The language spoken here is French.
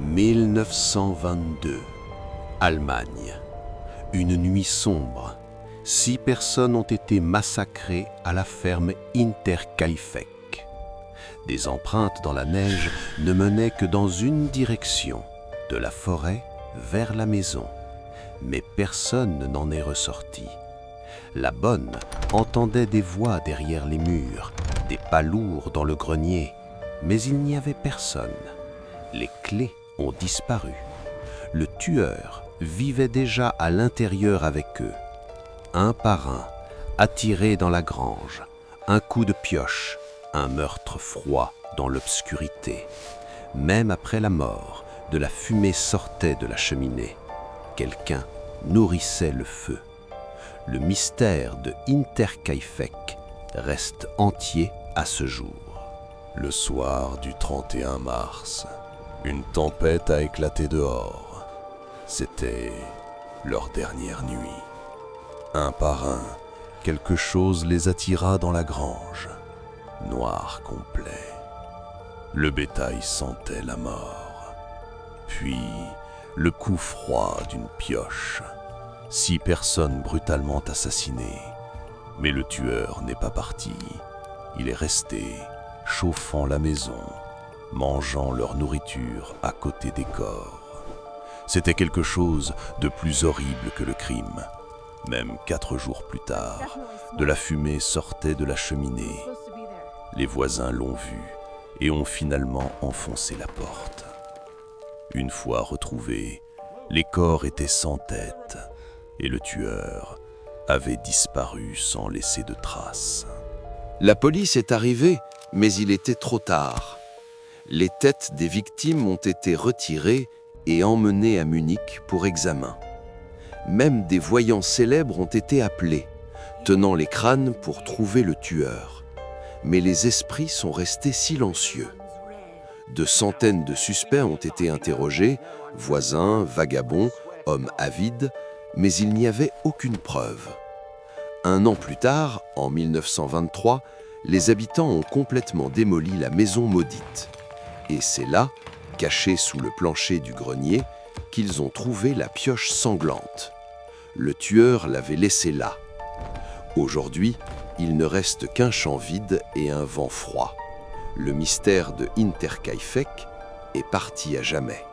1922, Allemagne. Une nuit sombre. 6 personnes ont été massacrées à la ferme Hinterkaifeck. Des empreintes dans la neige ne menaient que dans une direction, de la forêt vers la maison. Mais personne n'en est ressorti. La bonne entendait des voix derrière les murs, des pas lourds dans le grenier, mais il n'y avait personne. Les clés ont disparu. Le tueur vivait déjà à l'intérieur avec eux. Un par un, attirés dans la grange, un coup de pioche, un meurtre froid dans l'obscurité. Même après la mort, de la fumée sortait de la cheminée. Quelqu'un nourrissait le feu. Le mystère de Hinterkaifeck reste entier à ce jour. Le soir du 31 mars, une tempête a éclaté dehors. C'était leur dernière nuit. Un par un, quelque chose les attira dans la grange. Noir complet. Le bétail sentait la mort. Puis, le coup froid d'une pioche. 6 personnes brutalement assassinées. Mais le tueur n'est pas parti. Il est resté, chauffant la maison, mangeant leur nourriture à côté des corps. C'était quelque chose de plus horrible que le crime. Même 4 jours plus tard, de la fumée sortait de la cheminée. Les voisins l'ont vu et ont finalement enfoncé la porte. Une fois retrouvés, les corps étaient sans tête et le tueur avait disparu sans laisser de traces. La police est arrivée, mais il était trop tard. Les têtes des victimes ont été retirées et emmenées à Munich pour examen. Même des voyants célèbres ont été appelés, tenant les crânes pour trouver le tueur. Mais les esprits sont restés silencieux. De centaines de suspects ont été interrogés, voisins, vagabonds, hommes avides, mais il n'y avait aucune preuve. Un an plus tard, en 1923, les habitants ont complètement démoli la maison maudite. Et c'est là, cachée sous le plancher du grenier, qu'ils ont trouvé la pioche sanglante. Le tueur l'avait laissée là. Aujourd'hui, il ne reste qu'un champ vide et un vent froid. Le mystère de Hinterkaifeck est parti à jamais.